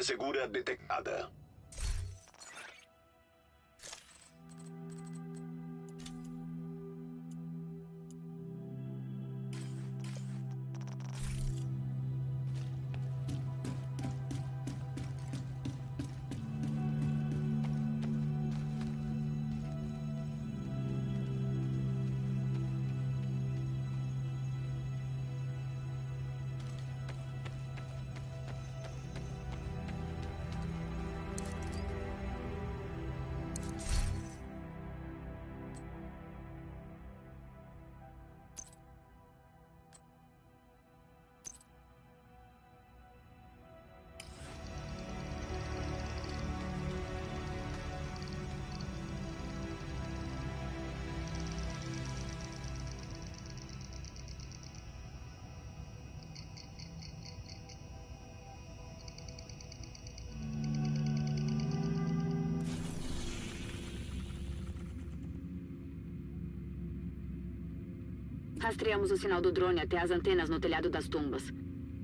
Área segura detectada. Rastreamos o sinal do drone até as antenas no telhado das tumbas.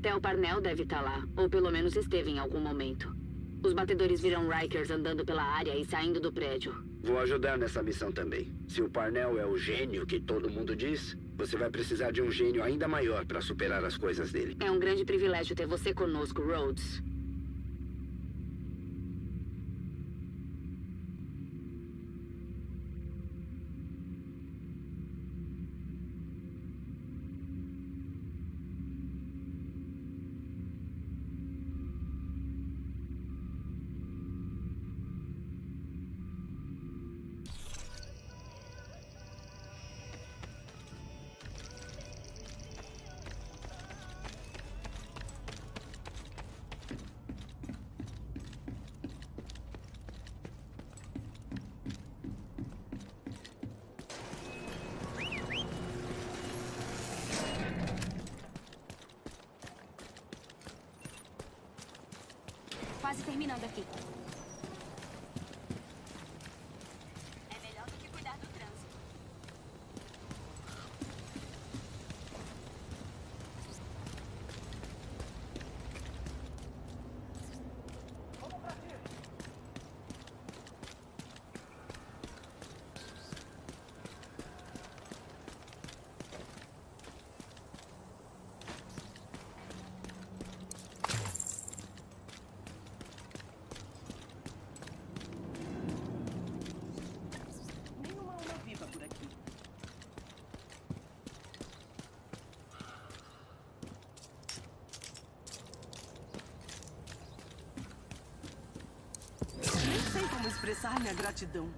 Theo Parnell deve estar lá, ou pelo menos esteve em algum momento. Os batedores viram Rikers andando pela área e saindo do prédio. Vou ajudar nessa missão também. Se o Parnell é o gênio que todo mundo diz, você vai precisar de um gênio ainda maior para superar as coisas dele. É um grande privilégio ter você conosco, Rhodes. Quase terminando aqui. É melhor do que cuidar do trânsito. Expressar minha gratidão.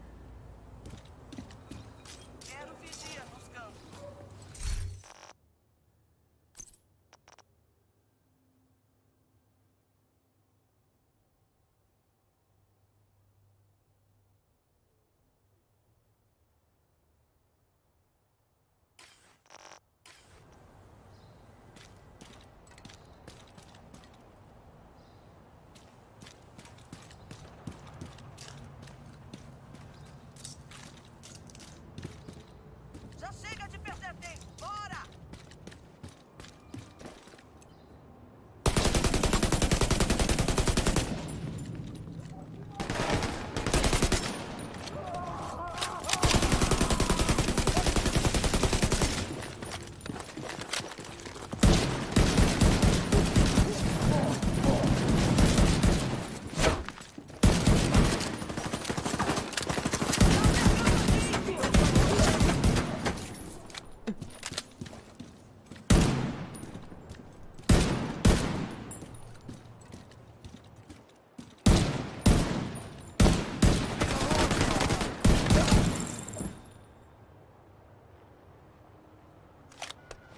Quero vigia nos campos.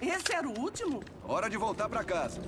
Esse era o último? Hora de voltar pra casa.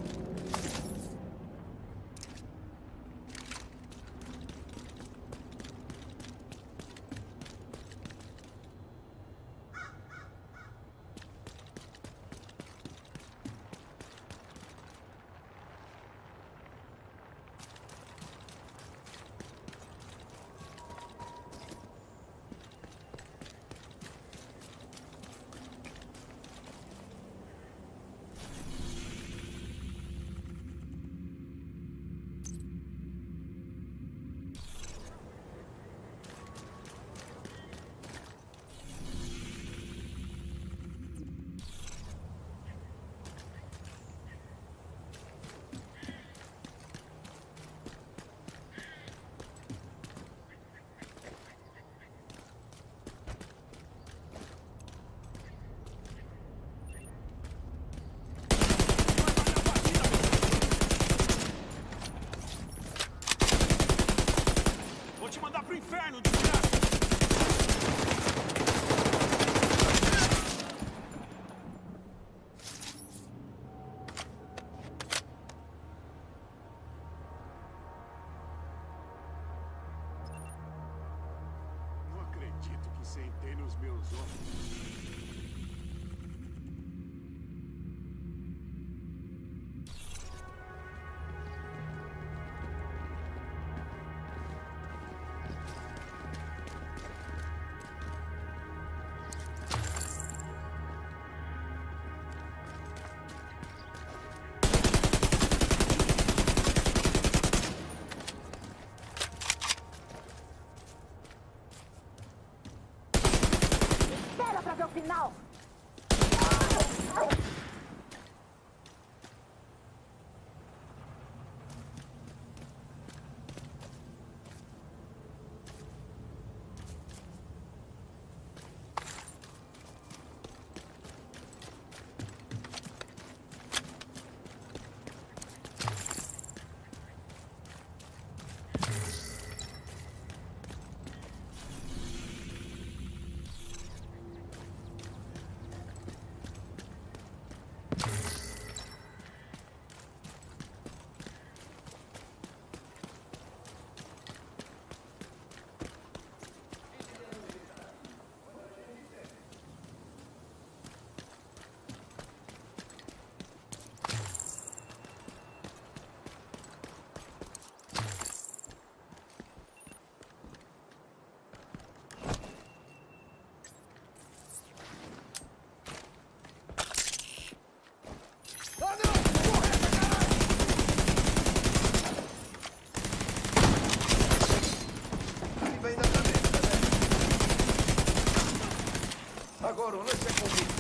Agora, onde é comigo?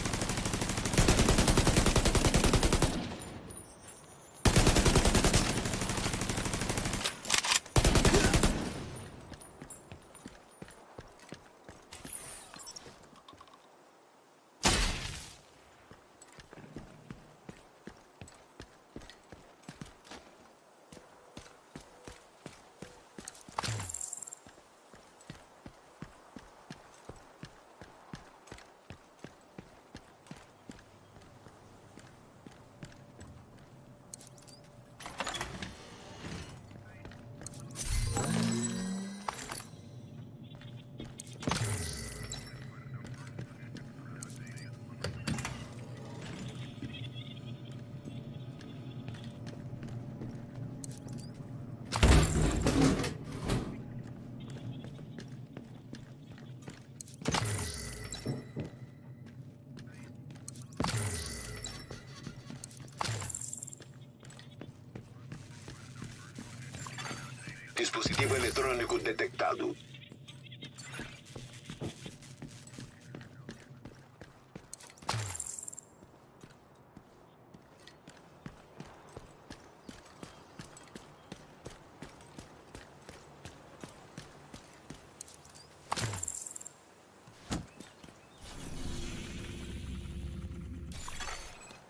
Dispositivo eletrônico detectado.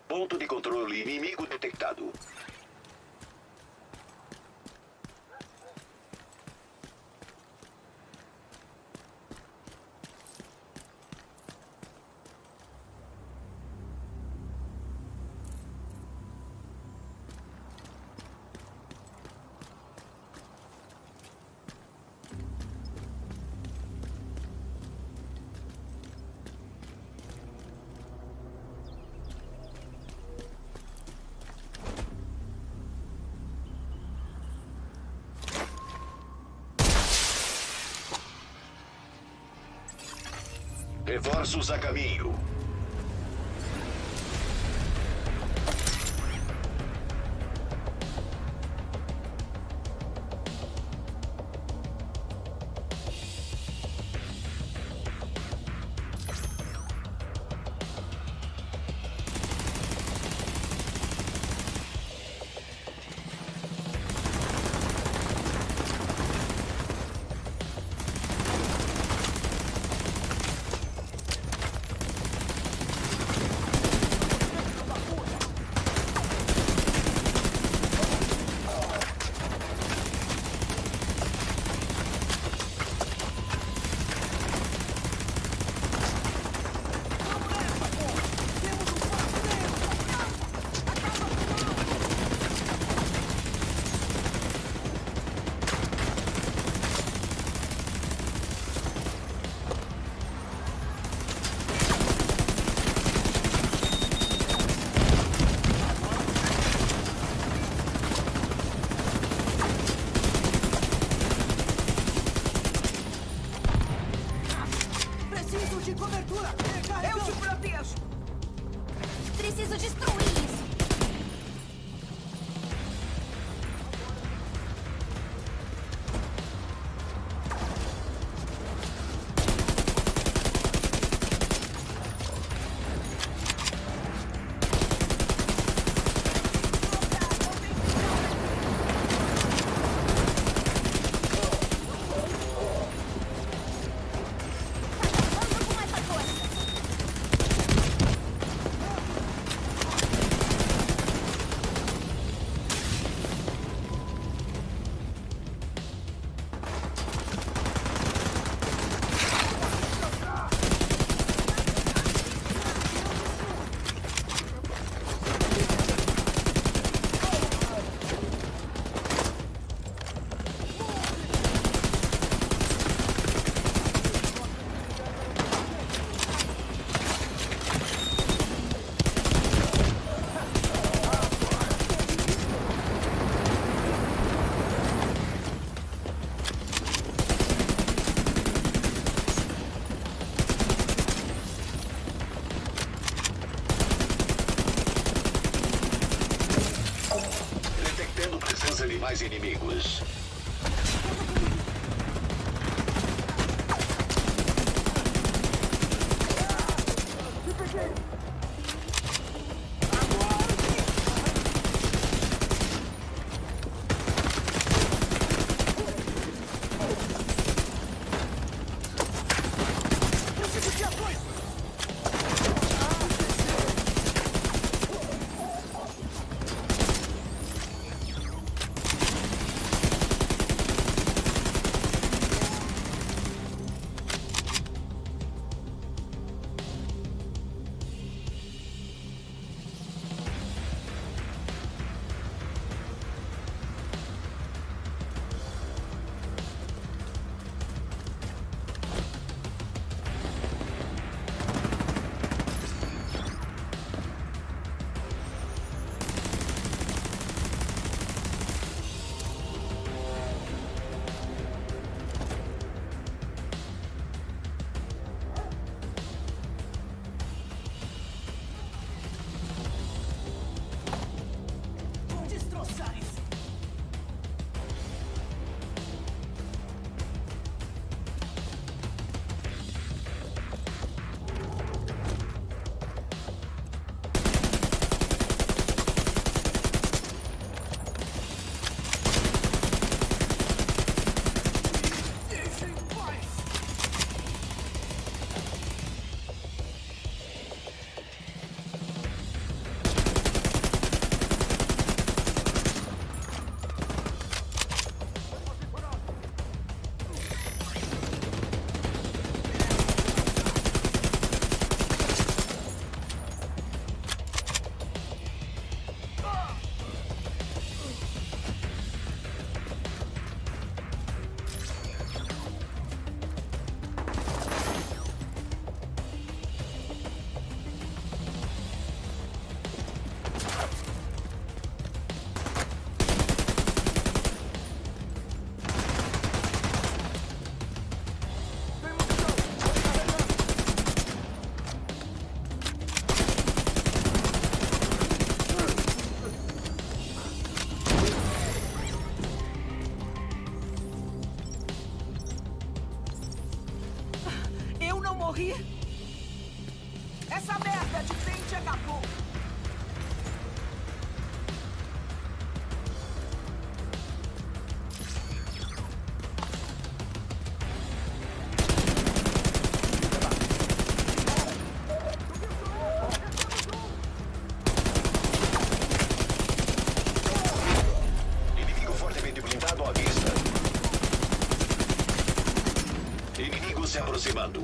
Ponto de controle inimigo detectado. Reforços a caminho. Preciso destruir isso. inimigos. Morri? Essa merda de frente acabou. Inimigo fortemente blindado à vista. Inimigo se aproximando.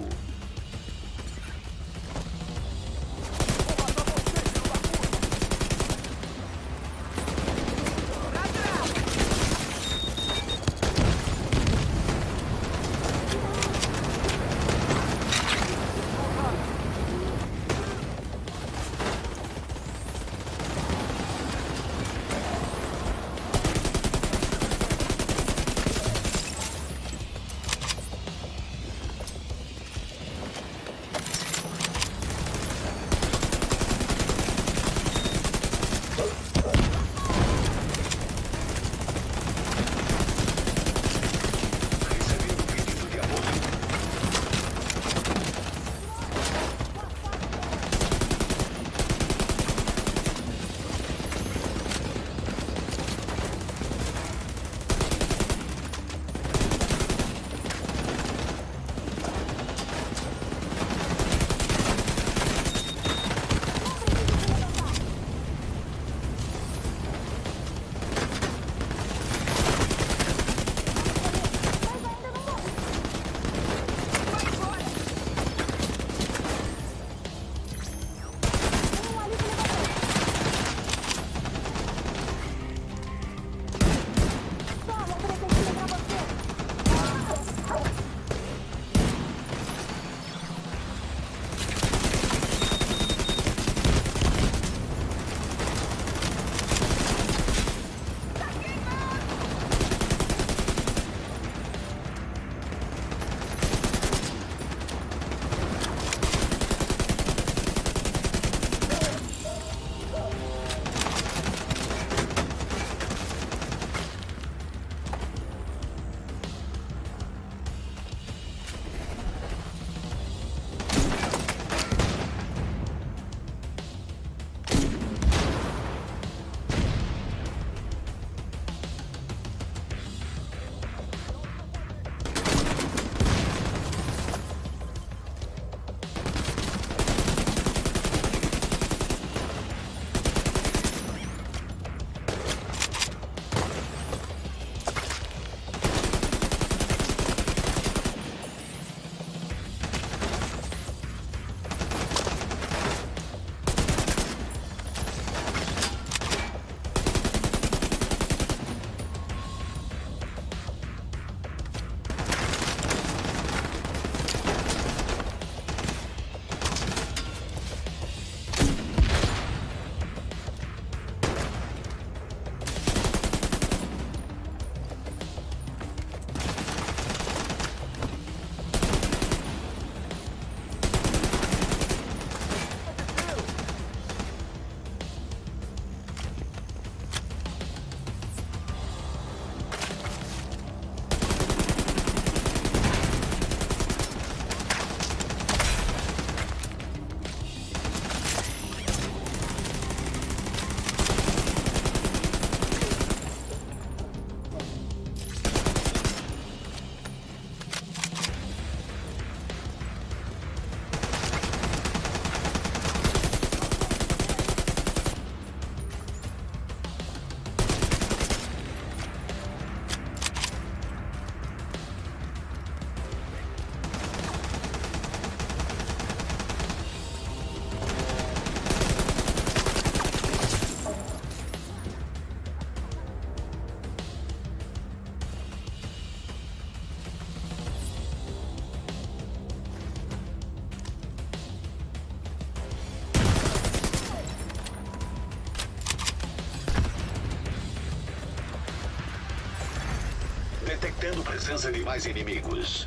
tendo presença de mais inimigos.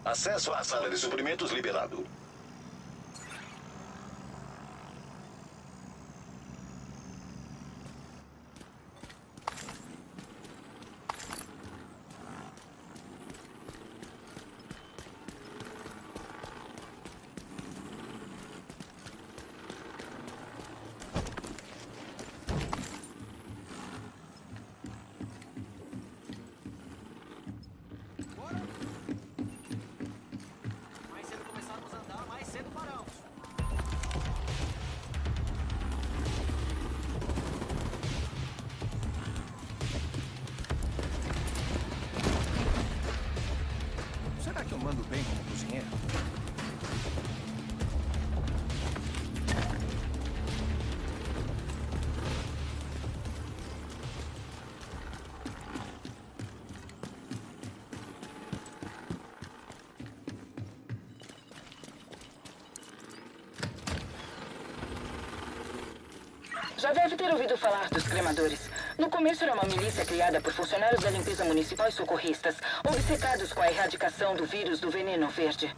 Acesso à sala de suprimentos liberado. Mando bem como cozinheiro. Já deve ter ouvido falar dos cremadores. No começo era uma milícia criada por funcionários da limpeza municipal e socorristas, obcecados com a erradicação do vírus do veneno verde.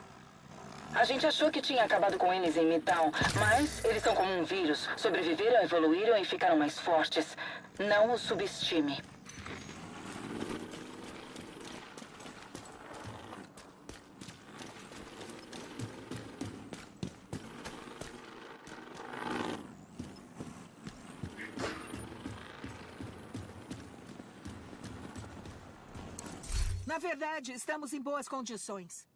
A gente achou que tinha acabado com eles em Midtown, mas eles são como um vírus. Sobreviveram, evoluíram e ficaram mais fortes. Não os subestime. Na verdade, estamos em boas condições.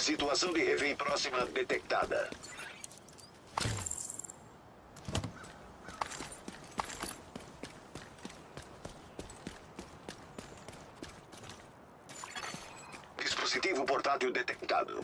Situação de refém próxima detectada. Dispositivo portátil detectado.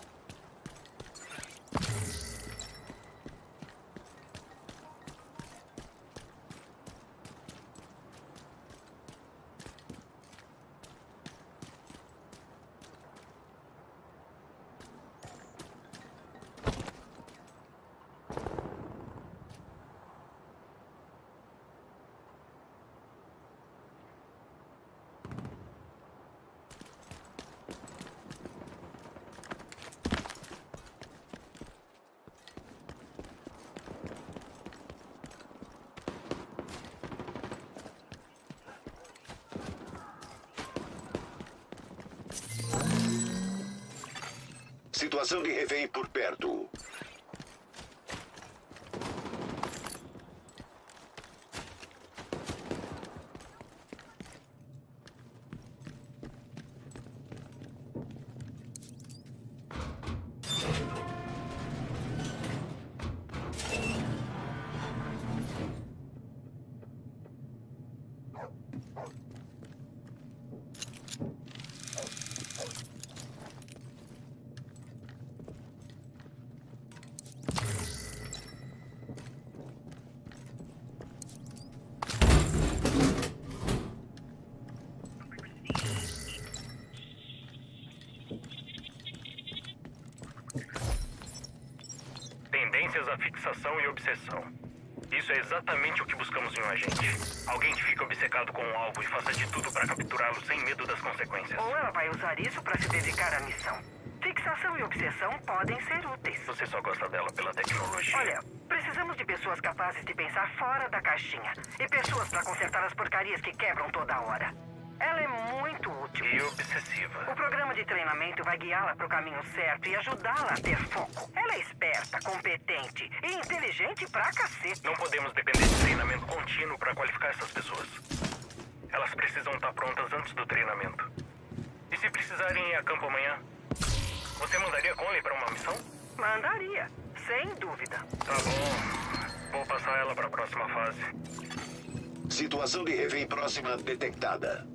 Situação de refém por perto. Tendências à fixação e obsessão. Isso é exatamente o que buscamos em um agente. Alguém que fica obcecado com um alvo e faça de tudo para capturá-lo sem medo das consequências. Ou ela vai usar isso para se dedicar à missão. Fixação e obsessão podem ser úteis. Você só gosta dela pela tecnologia. Olha, precisamos de pessoas capazes de pensar fora da caixinha. E pessoas para consertar as porcarias que quebram toda hora. Ela é muito útil. E obsessiva. O programa de treinamento vai guiá-la para o caminho certo e ajudá-la a ter foco. Ela é esperta, competente e inteligente pra cacete. Não podemos depender de treinamento contínuo para qualificar essas pessoas. Elas precisam estar prontas antes do treinamento. E se precisarem ir a campo amanhã? Você mandaria Conley para uma missão? Mandaria, sem dúvida. Tá bom. Vou passar ela para a próxima fase. Situação de refém próxima detectada.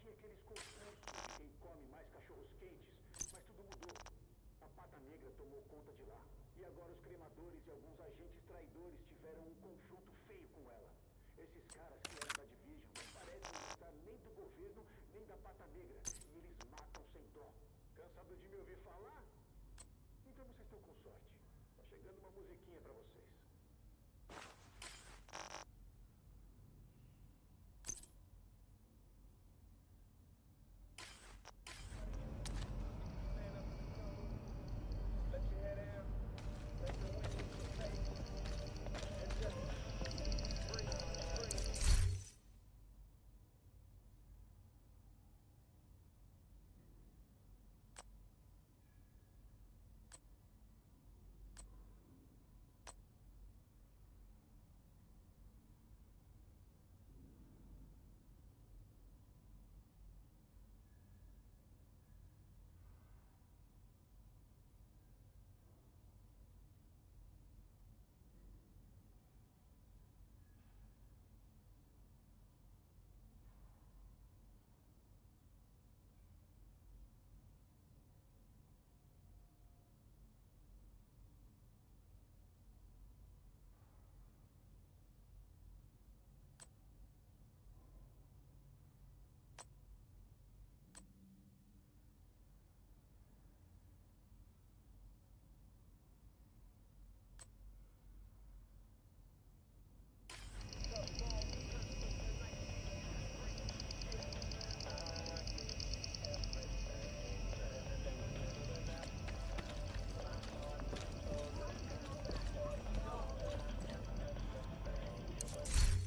tinha aqueles concursos de quem come mais cachorros quentes, mas tudo mudou. A pata negra tomou conta de lá. E agora os cremadores e alguns agentes traidores tiveram um confronto feio com ela. Esses caras que eram da Division não parecem gostar nem do governo, nem da pata negra. E eles matam sem dó. Cansado de me ouvir falar? Então vocês estão com sorte. Tá chegando uma musiquinha pra vocês.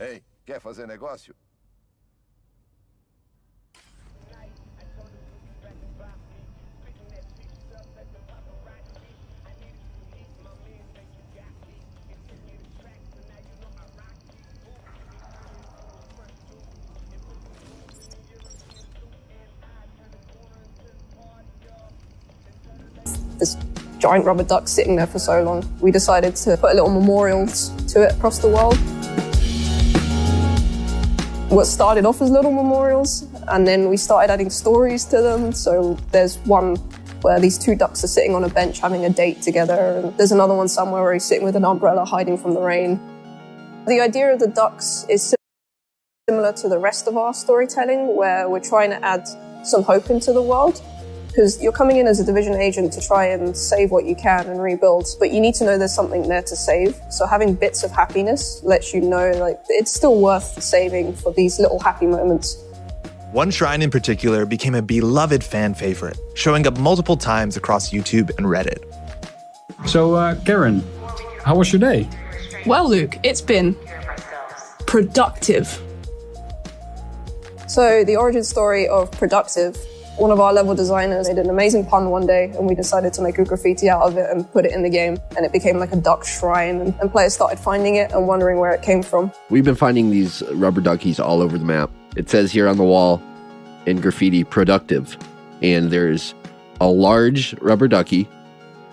Ei, quer fazer negócio? This giant rubber duck sitting there for so long, we decided to put a little memorials to it across the world. What started off as little memorials, and then we started adding stories to them. So there's one where these two ducks are sitting on a bench having a date together, and there's another one somewhere where he's sitting with an umbrella hiding from the rain. The idea of the ducks is similar to the rest of our storytelling, where we're trying to add some hope into the world. Because you're coming in as a division agent to try and save what you can and rebuild, but you need to know there's something there to save. So having bits of happiness lets you know like it's still worth saving for these little happy moments. One shrine in particular became a beloved fan favorite, showing up multiple times across YouTube and Reddit. So, Karen, how was your day? Well, Luke, it's been productive. So the origin story of productive, one of our level designers made an amazing pun one day, and we decided to make a graffiti out of it and put it in the game, and it became like a duck shrine, and players started finding it and wondering where it came from. We've been finding these rubber duckies all over the map. It says here on the wall in graffiti, productive, and there's a large rubber ducky,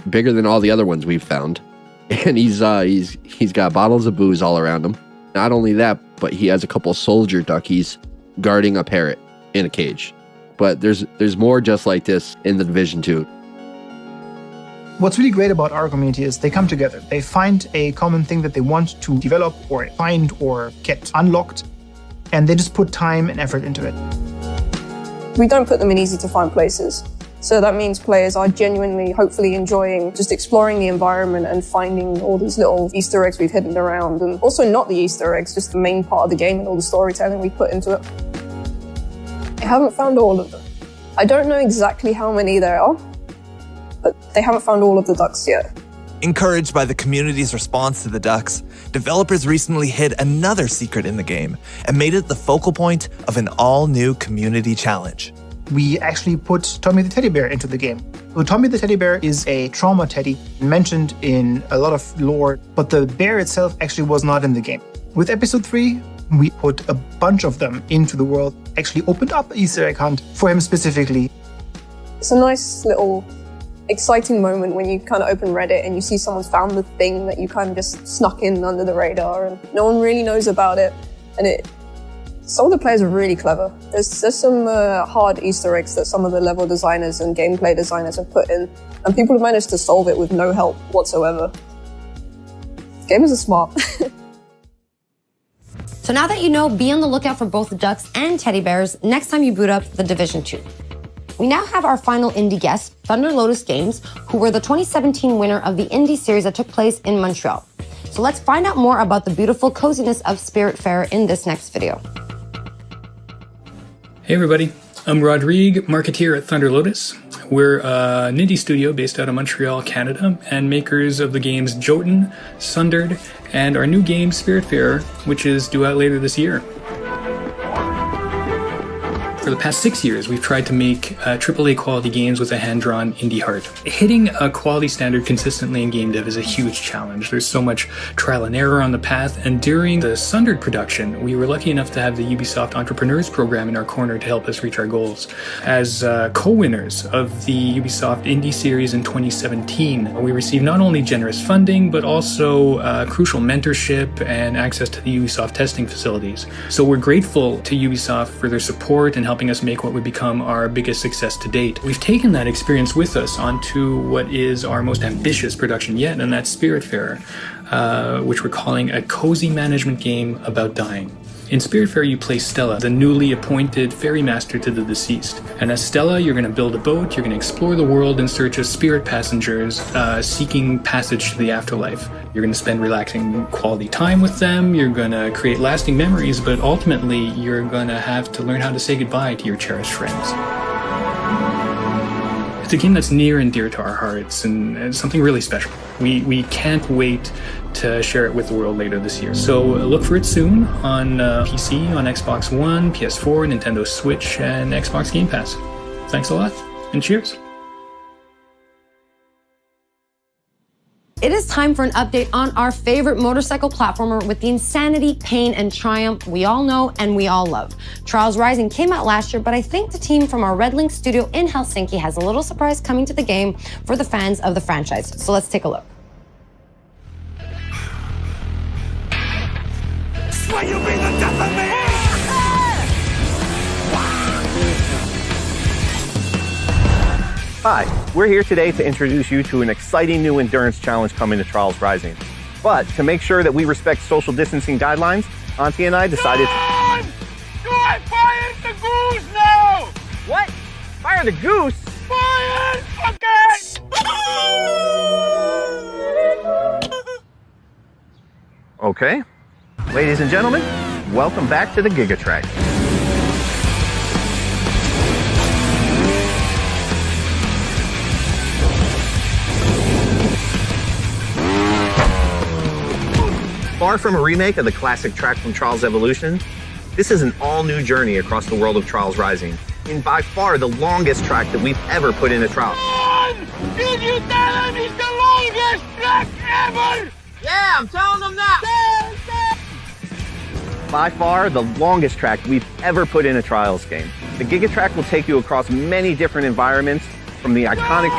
bigger than all the other ones we've found, and he's got bottles of booze all around him. Not only that, but he has a couple soldier duckies guarding a parrot in a cage. But there's more just like this in the Division 2. What's really great about our community is they come together. They find a common thing that they want to develop or find or get unlocked, and they just put time and effort into it. We don't put them in easy to find places. So that means players are genuinely, hopefully enjoying just exploring the environment and finding all these little Easter eggs we've hidden around. And also not the Easter eggs, just the main part of the game and all the storytelling we put into it. I haven't found all of them. I don't know exactly how many there are, but they haven't found all of the ducks yet. Encouraged by the community's response to the ducks, developers recently hid another secret in the game and made it the focal point of an all-new community challenge. We actually put Tommy the teddy bear into the game. So Tommy the teddy bear is a trauma teddy mentioned in a lot of lore, but the bear itself actually was not in the game. With episode 3, we put a bunch of them into the world, actually opened up an Easter egg hunt for him specifically. It's a nice little exciting moment when you kind of open Reddit and you see someone's found the thing that you kind of just snuck in under the radar and no one really knows about it. And Some of the players are really clever. There's some hard Easter eggs that some of the level designers and gameplay designers have put in, and people have managed to solve it with no help whatsoever. Gamers are smart. So now that you know, be on the lookout for both the ducks and teddy bears next time you boot up the Division 2. We now have our final indie guest, Thunder Lotus Games, who were the 2017 winner of the indie series that took place in Montreal. So let's find out more about the beautiful coziness of Spiritfarer in this next video. Hey everybody, I'm Rodrigue, marketeer at Thunder Lotus. We're an indie studio based out of Montreal, Canada, and makers of the games Jotun, Sundered, and our new game Spiritfarer, which is due out later this year. For the past 6 years, we've tried to make AAA quality games with a hand-drawn indie heart. Hitting a quality standard consistently in game dev is a huge challenge. There's so much trial and error on the path, and during the Sundered production, we were lucky enough to have the Ubisoft Entrepreneurs Program in our corner to help us reach our goals. As co-winners of the Ubisoft Indie Series in 2017, we received not only generous funding, but also crucial mentorship and access to the Ubisoft testing facilities. So we're grateful to Ubisoft for their support and helping us make what would become our biggest success to date. We've taken that experience with us onto what is our most ambitious production yet, and that's Spiritfarer, which we're calling a cozy management game about dying. In Spiritfarer, you play Stella, the newly appointed ferry master to the deceased. And as Stella, you're going to build a boat, you're going to explore the world in search of spirit passengers seeking passage to the afterlife. You're going to spend relaxing quality time with them, you're going to create lasting memories, but ultimately, you're going to have to learn how to say goodbye to your cherished friends. It's a game that's near and dear to our hearts, and it's something really special. We can't wait to share it with the world later this year. So look for it soon on PC, on Xbox One, PS4, Nintendo Switch, and Xbox Game Pass. Thanks a lot, and cheers. It is time for an update on our favorite motorcycle platformer with the insanity, pain, and triumph we all know and we all love. Trials Rising came out last year, but I think the team from our Red Link studio in Helsinki has a little surprise coming to the game for the fans of the franchise. So let's take a look. Swear you'll be the death of me! Hi, we're here today to introduce you to an exciting new endurance challenge coming to Trials Rising. But to make sure that we respect social distancing guidelines, Auntie and I decided to... Do I fire the goose now? What? Fire the goose? Fire! Okay. Ladies and gentlemen, welcome back to the Gigatrack. Far from a remake of the classic track from Trials Evolution, this is an all-new journey across the world of Trials Rising, in by far the longest track that we've ever put in a trial. Did you tell him it's the longest track ever? Yeah, I'm telling them that! By far the longest track we've ever put in a Trials game. The Gigatrack will take you across many different environments, from the iconic...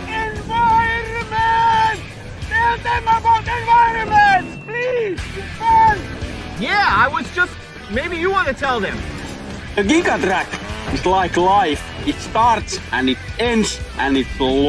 Environment! Tell them about environment! Please! Yeah, I was just... Maybe you want to tell them. The Gigatrack is like life. It starts and it ends and it's long.